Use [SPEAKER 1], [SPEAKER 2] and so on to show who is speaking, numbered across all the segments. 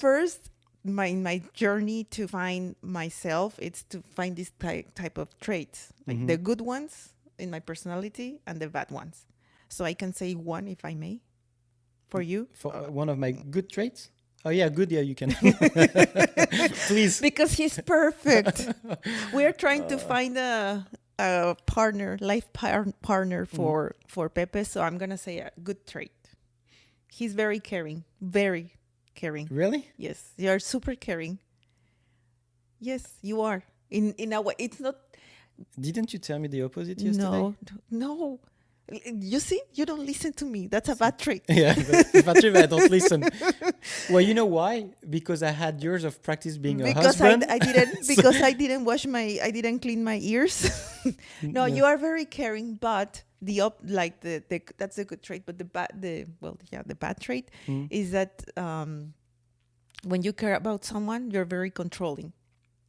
[SPEAKER 1] first, my journey to find myself, it's to find this type of traits, like the good ones in my personality and the bad ones. So I can say one, if I may, for you.
[SPEAKER 2] For one of my good traits? Oh, yeah, good. Yeah, you can. Please.
[SPEAKER 1] Because he's perfect. We're trying to find a partner, partner for Pepe. So I'm going to say a good trait. He's very caring. Very caring.
[SPEAKER 2] Really?
[SPEAKER 1] Yes. You're super caring. Yes, you are. In a way, it's not.
[SPEAKER 2] Didn't you tell me the opposite yesterday?
[SPEAKER 1] No. You see, you don't listen to me. That's a bad trait.
[SPEAKER 2] Yeah, that's bad trait. I don't listen. Well, you know why? Because I had years of practice being a husband.
[SPEAKER 1] I didn't. Because I didn't I didn't clean my ears. No, you are very caring, but that's a good trait. But the bad trait is that when you care about someone, you're very controlling,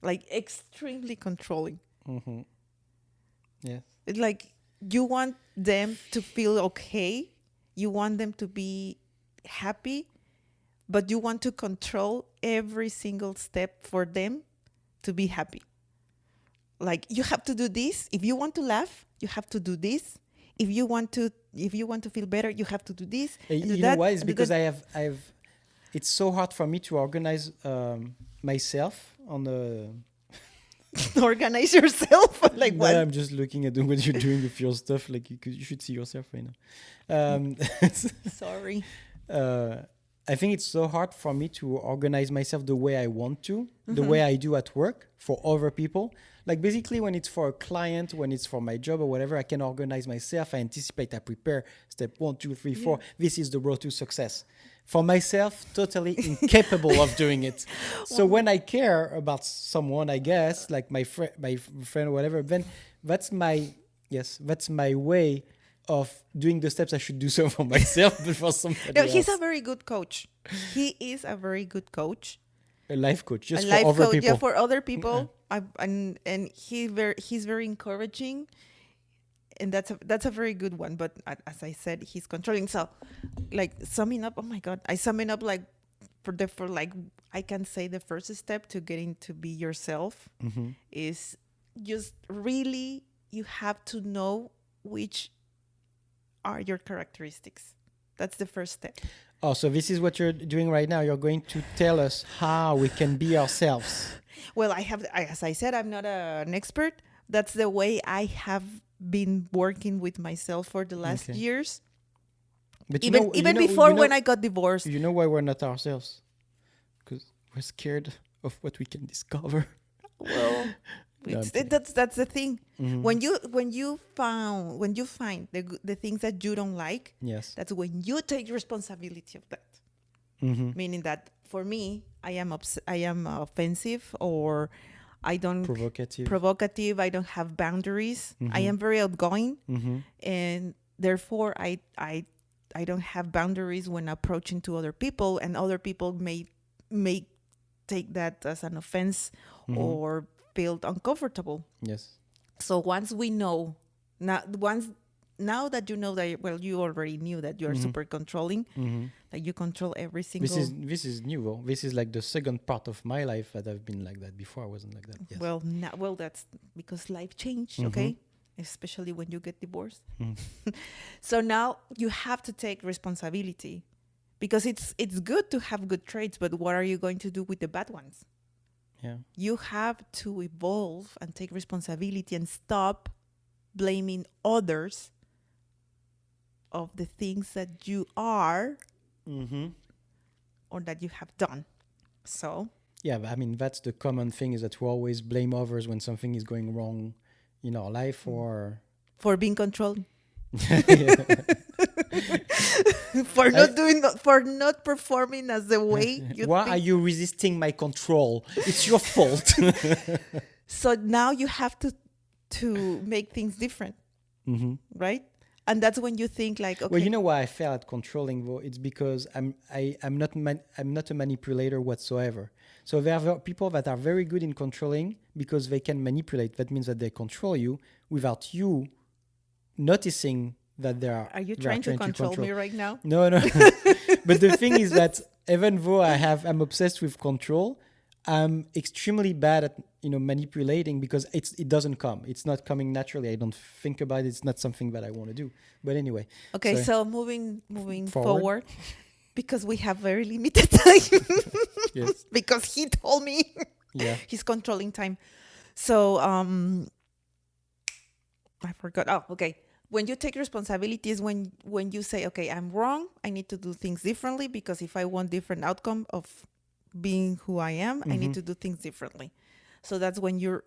[SPEAKER 1] like extremely controlling.
[SPEAKER 2] Mm-hmm. Yeah.
[SPEAKER 1] It's like you want them to feel okay. You want them to be happy, but you want to control every single step for them to be happy. Like, you have to do this. If you want to laugh, you have to do this. If you want to feel better, you have to do this.
[SPEAKER 2] You know why? It's because I've. It's so hard for me to organize myself on the.
[SPEAKER 1] Organize yourself. Like what?
[SPEAKER 2] I'm just looking at what you're doing with your stuff. Like you should see yourself right now.
[SPEAKER 1] Sorry.
[SPEAKER 2] I think it's so hard for me to organize myself the way I want to, the way I do at work for other people. Like basically when it's for a client, when it's for my job or whatever, I can organize myself. I anticipate, I prepare step 1, 2, 3, 4. This is the road to success. For myself, totally incapable of doing it. So when I care about someone, I guess, like my friend or whatever, then that's my way of doing the steps I should do so for myself, but for somebody else.
[SPEAKER 1] He's a very good coach. He is a very good coach.
[SPEAKER 2] A life coach, just for other people.
[SPEAKER 1] Yeah, for other people. And he's very encouraging. And that's a very good one. But as I said, he's controlling. So, like, summing up, oh my God, I sum it up like for like, I can say the first step to getting to be yourself is just really, you have to know which are your characteristics. That's the first step.
[SPEAKER 2] Oh, so this is what you're doing right now. You're going to tell us how we can be ourselves.
[SPEAKER 1] Well, as I said, I'm not an expert. That's the way I have been working with myself for the last years. But even before when I got divorced.
[SPEAKER 2] You know why we're not ourselves? Because we're scared of what we can discover.
[SPEAKER 1] Well, that's the thing. When you find the things that you don't like,
[SPEAKER 2] yes,
[SPEAKER 1] that's when you take responsibility of that. Meaning that for me, I am offensive, or I don't provocative. I don't have boundaries. I am very outgoing, and therefore I don't have boundaries when approaching to other people, and other people may take that as an offense or feel uncomfortable.
[SPEAKER 2] Yes.
[SPEAKER 1] So once we know now that you know that, well, you already knew that you're super controlling, like you control every single.
[SPEAKER 2] This is new. Though. This is like the second part of my life that I've been like that. Before I wasn't like that. Yes.
[SPEAKER 1] Well, that's because life changed. Okay, especially when you get divorced. So now you have to take responsibility, because it's good to have good traits, but what are you going to do with the bad ones?
[SPEAKER 2] Yeah.
[SPEAKER 1] You have to evolve and take responsibility and stop blaming others of the things that you are or that you have done. So
[SPEAKER 2] yeah, I mean, that's the common thing, is that we always blame others when something is going wrong in our life, or
[SPEAKER 1] for being controlled. For not performing as the way you
[SPEAKER 2] Why
[SPEAKER 1] think.
[SPEAKER 2] are you resisting my control? It's your fault.
[SPEAKER 1] So now you have to make things different, right? And that's when you think like, okay.
[SPEAKER 2] Well, you know why I fail at controlling, though? It's because I'm not a manipulator whatsoever. So there are people that are very good in controlling because they can manipulate. That means that they control you without you noticing that they are.
[SPEAKER 1] Are you trying to control me right now?
[SPEAKER 2] No. But the thing is that even though I'm obsessed with control, I'm extremely bad at manipulating because it doesn't come. It's not coming naturally. I don't think about it. It's not something that I want to do. But anyway,
[SPEAKER 1] Okay,
[SPEAKER 2] sorry.
[SPEAKER 1] so moving
[SPEAKER 2] Forward.
[SPEAKER 1] forward, because we have very limited time.
[SPEAKER 2] Yes.
[SPEAKER 1] Because he told me
[SPEAKER 2] Yeah.
[SPEAKER 1] he's controlling time. So I forgot. Oh, okay. When you take responsibilities, when you say, okay, I'm wrong, I need to do things differently because if I want different outcome of being who I am, I need to do things differently. So that's when you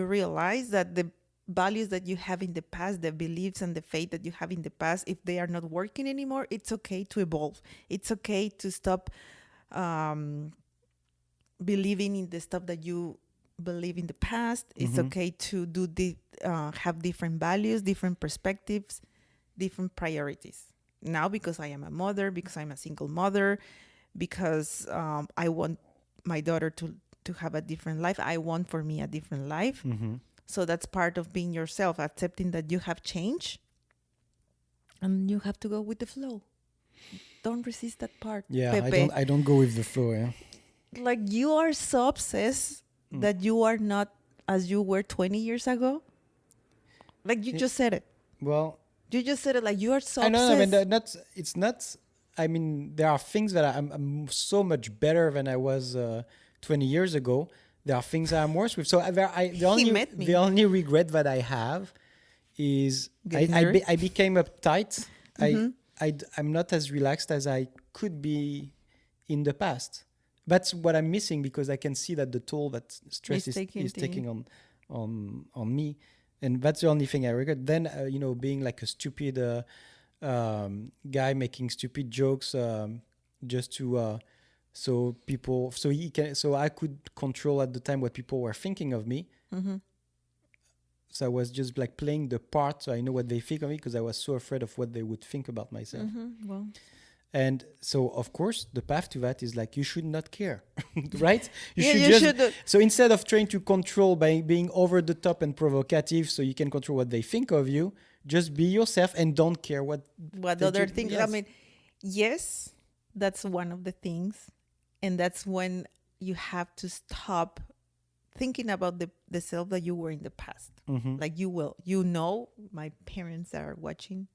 [SPEAKER 1] realize that the values that you have in the past, the beliefs and the faith that you have in the past, if they are not working anymore, it's okay to evolve. It's okay to stop believing in the stuff that you believe in the past. It's okay to do have different values, different perspectives, different priorities. Now, because I am a mother, because I'm a single mother, because I want my daughter to have a different life. I want for me a different life. So that's part of being yourself, accepting that you have changed and you have to go with the flow. Don't resist that part.
[SPEAKER 2] Yeah,
[SPEAKER 1] Pepe.
[SPEAKER 2] I don't go with the flow. Yeah.
[SPEAKER 1] Like you are so obsessed that you are not as you were 20 years ago. Like you just said it.
[SPEAKER 2] Well,
[SPEAKER 1] You just said it like you are so
[SPEAKER 2] I know. I
[SPEAKER 1] obsessed.
[SPEAKER 2] mean, it's not. I mean, there are things that I'm so much better than I was 20 years ago. There are things that I'm worse with. So
[SPEAKER 1] met me.
[SPEAKER 2] the only regret that I have is
[SPEAKER 1] Getting married?
[SPEAKER 2] I became uptight. I'm not as relaxed as I could be in the past. That's what I'm missing because I can see that the toll that stress is taking on me, and that's the only thing I regret. Then being like a stupid guy making stupid jokes just to so I could control at the time what people were thinking of me. So I was just like playing the part, so I know what they think of me because I was so afraid of what they would think about myself.
[SPEAKER 1] Well,
[SPEAKER 2] And so, of course, the path to that is like you should not care, right?
[SPEAKER 1] you should.
[SPEAKER 2] So instead of trying to control by being over the top and provocative, so you can control what they think of you, just be yourself and don't care what
[SPEAKER 1] Other things.
[SPEAKER 2] Yes.
[SPEAKER 1] I mean, yes, that's one of the things, and that's when you have to stop thinking about the self that you were in the past. Like my parents are watching.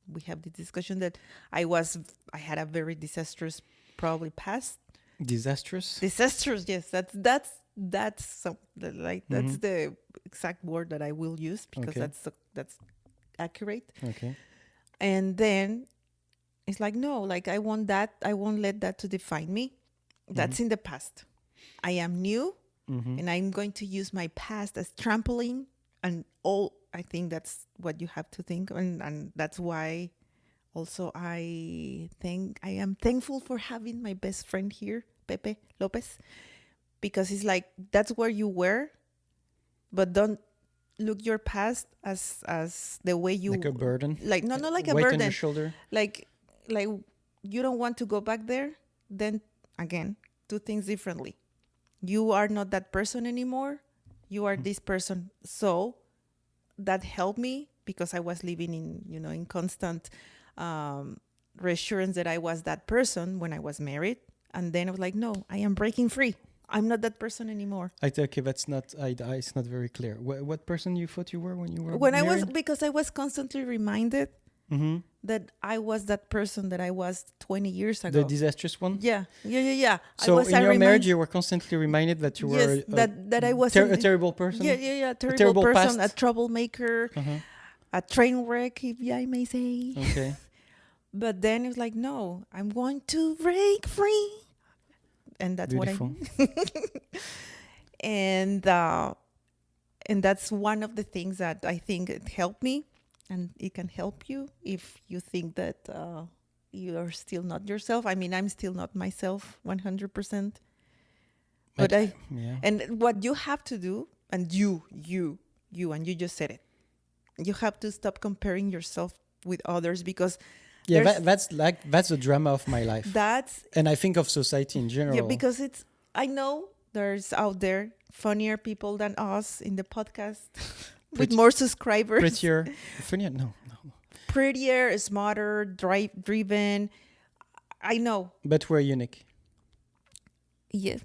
[SPEAKER 1] We have the discussion that I had a very disastrous probably past.
[SPEAKER 2] Disastrous.
[SPEAKER 1] Yes, that's that's the exact word that I will use because
[SPEAKER 2] Okay.
[SPEAKER 1] that's accurate.
[SPEAKER 2] Okay.
[SPEAKER 1] And then it's like no, like I won't let that to define me. That's in the past. I am new, and I'm going to use my past as trampoline and all. I think that's what you have to think, and that's why also I am thankful for having my best friend here, Pepe Lopez, because it's like that's where you were, but don't look your past as the way you
[SPEAKER 2] Like a burden.
[SPEAKER 1] like not like a
[SPEAKER 2] Weight on
[SPEAKER 1] burden,
[SPEAKER 2] your shoulder.
[SPEAKER 1] like you don't want to go back there. Then again, do things differently. You are not that person anymore. You are this person. So that helped me because I was living in constant reassurance that I was that person when I was married. And then I was like, no, I am breaking free. I'm not that person anymore.
[SPEAKER 2] Okay, that's not. It's not very clear. What person you thought you were when you were
[SPEAKER 1] When
[SPEAKER 2] married?
[SPEAKER 1] because I was constantly reminded that I was that person that I was 20 years ago.
[SPEAKER 2] The disastrous one.
[SPEAKER 1] Yeah.
[SPEAKER 2] So in your marriage, you were constantly reminded that you were
[SPEAKER 1] that I was
[SPEAKER 2] a terrible person.
[SPEAKER 1] Yeah, terrible person,
[SPEAKER 2] past.
[SPEAKER 1] a troublemaker, a train wreck, if I may say.
[SPEAKER 2] Okay.
[SPEAKER 1] But then it's like, no, I'm going to break free, and that's
[SPEAKER 2] Beautiful.
[SPEAKER 1] what and that's one of the things that I think it helped me, and it can help you if you think that you are still not yourself. I mean, I'm still not myself 100%. But and what you have to do, and you and you just said it, you have to stop comparing yourself with others because
[SPEAKER 2] that's the drama of my life. And I think of society in general.
[SPEAKER 1] Yeah, because I know there's out there funnier people than us in the podcast with more subscribers.
[SPEAKER 2] Funnier? No.
[SPEAKER 1] Prettier, smarter, driven. I know.
[SPEAKER 2] But we're unique.
[SPEAKER 1] Yes.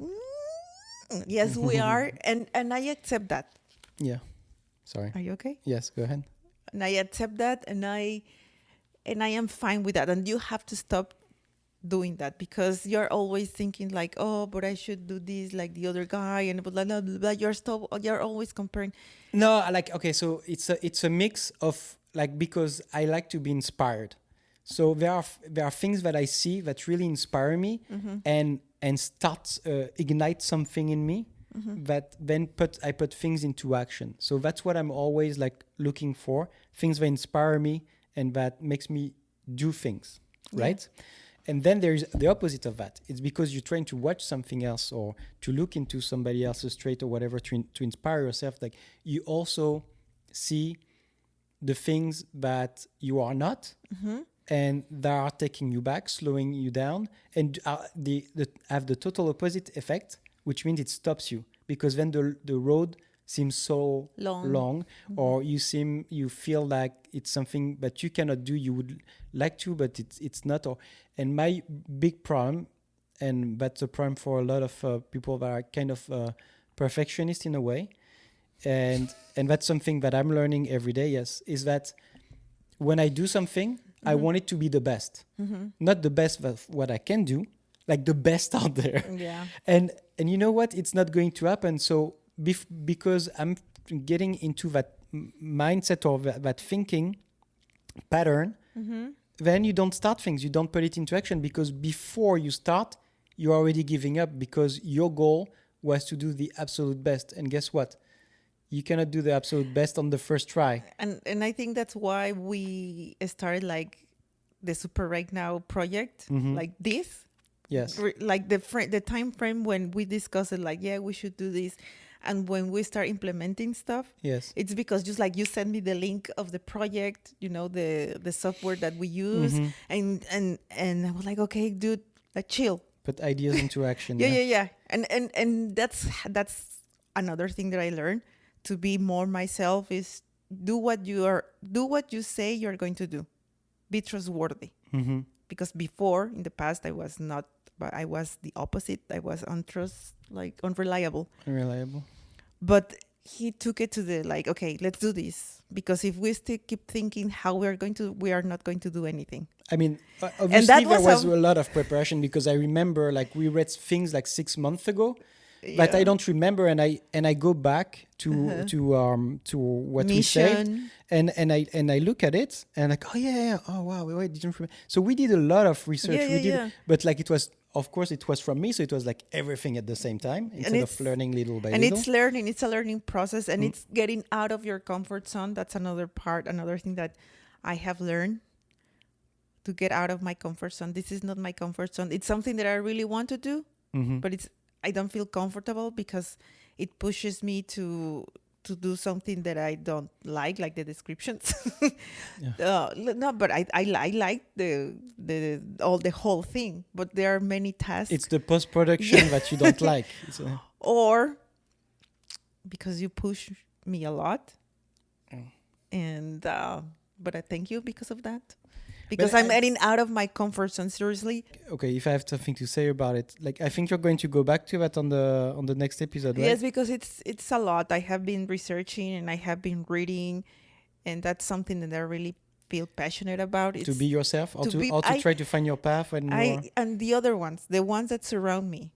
[SPEAKER 1] Yes, we are. And I accept that.
[SPEAKER 2] Yeah. Sorry.
[SPEAKER 1] Are you okay?
[SPEAKER 2] Yes, go ahead.
[SPEAKER 1] And I accept that, and I am fine with that. And you have to stop doing that, because you're always thinking like, oh, but I should do this like the other guy, and blah blah blah, blah. You're always comparing.
[SPEAKER 2] No, okay, so it's a mix of like, because I like to be inspired. So there are things that I see that really inspire me, and start ignite something in me, that then I put things into action. So that's what I'm always like looking for, things that inspire me and that makes me do things, right? And then there's the opposite of that. It's because you're trying to watch something else or to look into somebody else's trait or whatever to inspire yourself. Like, you also see the things that you are not, and that are taking you back, slowing you down, and have the total opposite effect, which means it stops you, because then the road seems so long, or you feel like it's something that you cannot do. You would like to, but it's not. And my big problem, and that's a problem for a lot of people that are kind of perfectionist in a way, and that's something that I'm learning every day. Yes, is that when I do something, I want it to be the best, not the best of what I can do, like the best out there.
[SPEAKER 1] Yeah.
[SPEAKER 2] And you know what? It's not going to happen. So because I'm getting into that mindset or that thinking pattern, then you don't start things. You don't put it into action, because before you start, you're already giving up, because your goal was to do the absolute best. And guess what? You cannot do the absolute best on the first try.
[SPEAKER 1] And I think that's why we started like the Super Right Now project, like this.
[SPEAKER 2] Yes.
[SPEAKER 1] Like the time frame when we discuss it, like, yeah, we should do this. And when we start implementing stuff,
[SPEAKER 2] Yes.
[SPEAKER 1] it's because just like you sent me the link of the project, the software that we use, and I was like, okay, dude, like chill.
[SPEAKER 2] Put ideas into action.
[SPEAKER 1] Yeah. And that's another thing that I learned, to be more myself, is do what you say you're going to do. Be trustworthy. Because before, in the past, I was not, but I was the opposite. I was unreliable.
[SPEAKER 2] Unreliable.
[SPEAKER 1] But he took it to the like, okay, let's do this. Because if we still keep thinking how we are not going to do anything.
[SPEAKER 2] I mean, obviously there was
[SPEAKER 1] a
[SPEAKER 2] a lot of preparation, because I remember like we read things like 6 months ago, but I don't remember, and I go back to what we saved, and I look at it and like, oh yeah, oh wow, wait, didn't remember. So we did a lot of research. But like it was from me, so it was like everything at the same time, instead of learning little by little.
[SPEAKER 1] And it's a learning process, and it's getting out of your comfort zone. That's another thing that I have learned, to get out of my comfort zone. This is not my comfort zone. It's something that I really want to do, but I don't feel comfortable, because it pushes me to do something that I don't like the descriptions. No, but I like the whole thing, but there are many tasks.
[SPEAKER 2] It's the post-production that you don't like.
[SPEAKER 1] Or because you push me a lot. And but I thank you because of that. Because I'm getting out of my comfort zone, seriously.
[SPEAKER 2] Okay, if I have something to say about it, like I think you're going to go back to that on the next episode, right?
[SPEAKER 1] Yes, because it's a lot. I have been researching and I have been reading, and that's something that I really feel passionate about. It's
[SPEAKER 2] to be yourself, or to try to find your path.
[SPEAKER 1] And the other ones, the ones that surround me,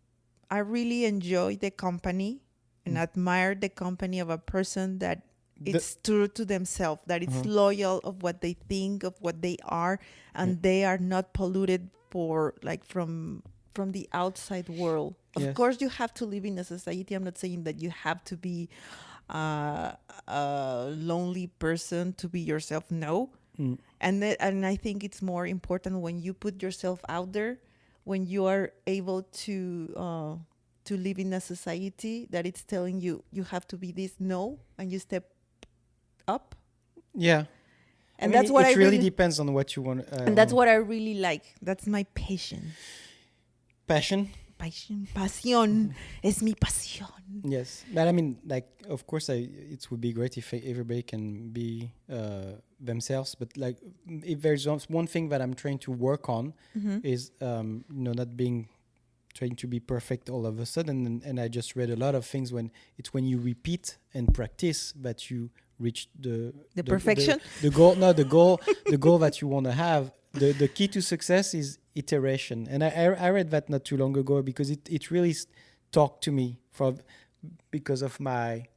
[SPEAKER 1] I really enjoy the company and admire the company of a person that it's true to themselves, that it's loyal of what they think, of what they are, and they are not polluted from the outside world. Of course, you have to live in a society. I'm not saying that you have to be a lonely person to be yourself. No. And I think it's more important when you put yourself out there, when you are able to live in a society that it's telling you have to be this. No, and you step up.
[SPEAKER 2] Yeah.
[SPEAKER 1] And that's what
[SPEAKER 2] it really depends on what you want.
[SPEAKER 1] And that's what I really like. That's my passion.
[SPEAKER 2] Passion
[SPEAKER 1] es mi pasión.
[SPEAKER 2] Yes, but I mean, like, of course, it would be great if everybody can be themselves. But like, if there's one thing that I'm trying to work on
[SPEAKER 1] Mm-hmm.
[SPEAKER 2] is, not being trying to be perfect all of a sudden. And I just read a lot of things when you repeat and practice that you reach
[SPEAKER 1] The perfection.
[SPEAKER 2] the goal. No, the goal that you want to have. The key to success is iteration. And I read that not too long ago because it really talked to me because of my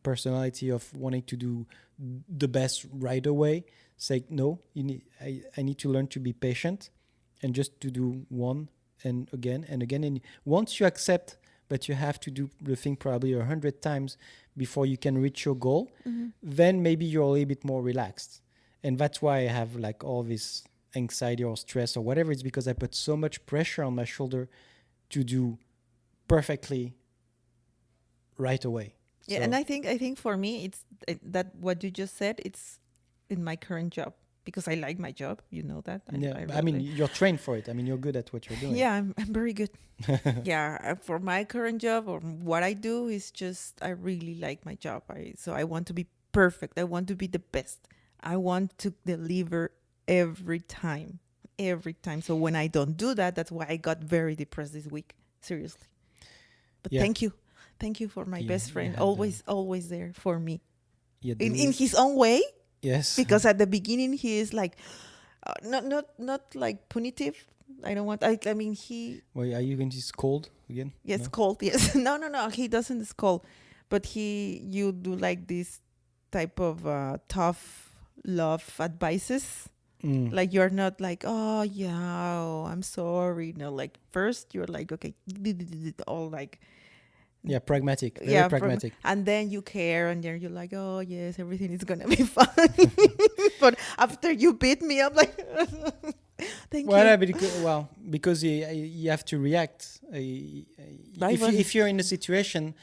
[SPEAKER 2] personality of wanting to do the best right away. It's like, no, I need to learn to be patient and just to do one and again and again. And once you accept that you have to do the thing probably 100 times before you can reach your goal,
[SPEAKER 1] Mm-hmm.
[SPEAKER 2] then maybe you're a little bit more relaxed. And that's why I have like all this anxiety or stress or whatever. It's because I put so much pressure on my shoulder to do perfectly right away.
[SPEAKER 1] Yeah, and I think for me it's that what you just said. It's in my current job because I like my job. You know that.
[SPEAKER 2] Yeah,
[SPEAKER 1] I
[SPEAKER 2] I mean,
[SPEAKER 1] really.
[SPEAKER 2] you're trained for it. I mean, you're good at what you're doing.
[SPEAKER 1] Yeah, I'm very good. Yeah, for my current job or what I do is just I really like my job. I want to be perfect. I want to be the best. I want to deliver every time, every time. So when I don't do that, that's why I got very depressed this week. Seriously. But
[SPEAKER 2] Yeah.
[SPEAKER 1] thank you for my
[SPEAKER 2] You-
[SPEAKER 1] best
[SPEAKER 2] you
[SPEAKER 1] friend.
[SPEAKER 2] had
[SPEAKER 1] Always there for me
[SPEAKER 2] Yeah,
[SPEAKER 1] in his own way.
[SPEAKER 2] yes.
[SPEAKER 1] Because at the beginning he is like, not like punitive. I don't want. I mean he.
[SPEAKER 2] Wait, are you going to scold again?
[SPEAKER 1] Yes,
[SPEAKER 2] No?
[SPEAKER 1] cold. Yes. No. He doesn't scold, but you do like this type of tough love advices.
[SPEAKER 2] Mm.
[SPEAKER 1] Like you're not like, oh yeah, oh, I'm sorry. No, like first you're like, okay, all like,
[SPEAKER 2] Yeah, pragmatic. Very
[SPEAKER 1] yeah,
[SPEAKER 2] pragmatic.
[SPEAKER 1] and then you care, and then you're like, oh yes, everything is gonna be fine. But after you beat me up, like, thank
[SPEAKER 2] Well,
[SPEAKER 1] you.
[SPEAKER 2] because you have to react.
[SPEAKER 1] I was-
[SPEAKER 2] If you're in a situation,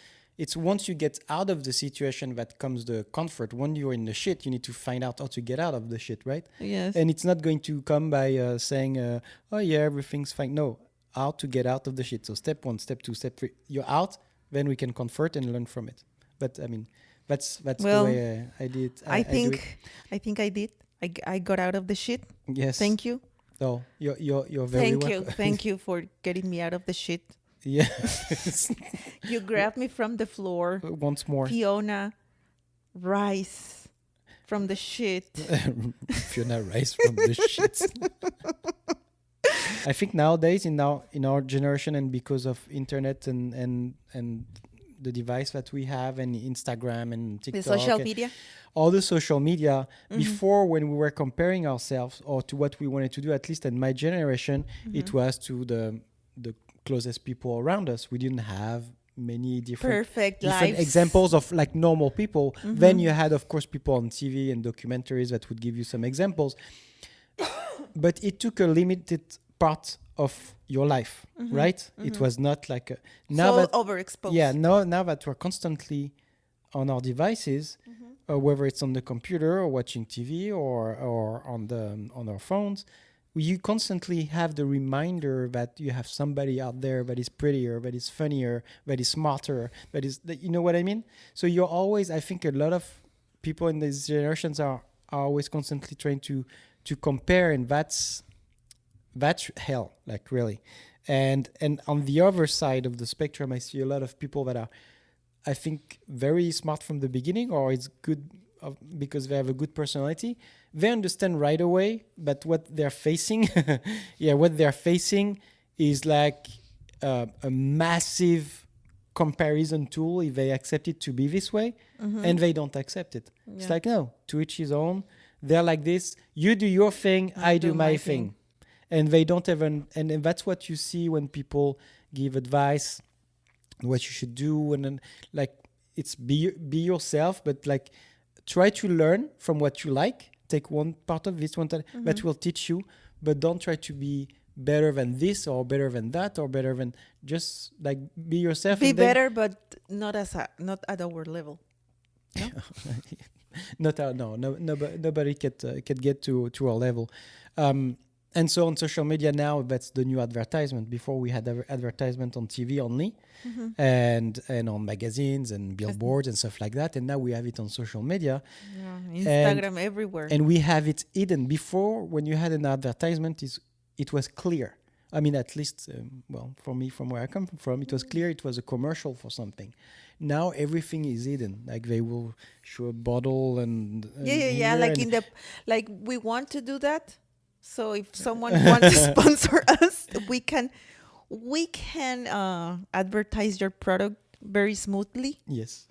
[SPEAKER 2] it's once you get out of the situation that comes the comfort. When you're in the shit, you need to find out how to get out of the shit, right?
[SPEAKER 1] Yes.
[SPEAKER 2] And it's not going to come by saying, "Oh yeah, everything's fine." No, how to get out of the shit. So step 1, step 2, step 3. You're out, then we can comfort and learn from it. But I mean, that's the
[SPEAKER 1] Well,
[SPEAKER 2] way I did.
[SPEAKER 1] I
[SPEAKER 2] do it.
[SPEAKER 1] think I did. I got out of the shit.
[SPEAKER 2] Yes.
[SPEAKER 1] Thank you.
[SPEAKER 2] Oh, you're very welcome.
[SPEAKER 1] Thank you for getting me out of the shit.
[SPEAKER 2] Yeah.
[SPEAKER 1] You grabbed me from the floor.
[SPEAKER 2] Once more.
[SPEAKER 1] Fiona, rise from the shit.
[SPEAKER 2] Fiona rise from the shit. I think nowadays in our generation, and because of internet and the device that we have and Instagram and TikTok,
[SPEAKER 1] The social media.
[SPEAKER 2] all the social media,
[SPEAKER 1] Mm-hmm.
[SPEAKER 2] before when we were comparing ourselves or to what we wanted to do, at least in my generation,
[SPEAKER 1] Mm-hmm.
[SPEAKER 2] it was to the closest people around us. We didn't have many different
[SPEAKER 1] Perfect lives.
[SPEAKER 2] examples of like normal people. Then you had, of course, people on TV and documentaries that would give you some examples. But it took a limited part of your life, right? It was not like now
[SPEAKER 1] So
[SPEAKER 2] that
[SPEAKER 1] overexposed.
[SPEAKER 2] yeah, now that we're constantly on our devices, whether it's on the computer or watching TV or on our phones, you constantly have the reminder that you have somebody out there that is prettier, that is funnier, that is smarter, that you know what I mean? So you're always, I think a lot of people in these generations are always constantly trying to compare, and that's hell, like really. And on the other side of the spectrum, I see a lot of people that are, I think, very smart from the beginning, or it's good because they have a good personality. They understand right away that what they're facing, what they're facing is like a massive comparison tool if they accept it to be this way, and they don't accept it. It's like, no, to each his own. They're like this. You do your thing, I do my thing. And they don't even, and that's what you see when people give advice, what you should do, and then like it's be yourself, but like try to learn from what you like. Take one part of this one that will teach you, but don't try to be better than this or better than that or better than, just like be yourself.
[SPEAKER 1] Be better, but not not at our level. No?
[SPEAKER 2] Nobody can get to our level. And so on social media now, that's the new advertisement. Before we had advertisement on TV only, and on magazines and billboards and stuff like that. And now we have it on social media,
[SPEAKER 1] Yeah,
[SPEAKER 2] and
[SPEAKER 1] Instagram everywhere.
[SPEAKER 2] and we have it hidden. Before, when you had an advertisement, it was clear. I mean, at least, well, for me, from where I come from, it was clear it was a commercial for something. Now everything is hidden. Like they will show a bottle and
[SPEAKER 1] Yeah.
[SPEAKER 2] here
[SPEAKER 1] Like
[SPEAKER 2] and
[SPEAKER 1] in the like we want to do that. So if someone wants to sponsor us, we can advertise your product very smoothly.
[SPEAKER 2] yes.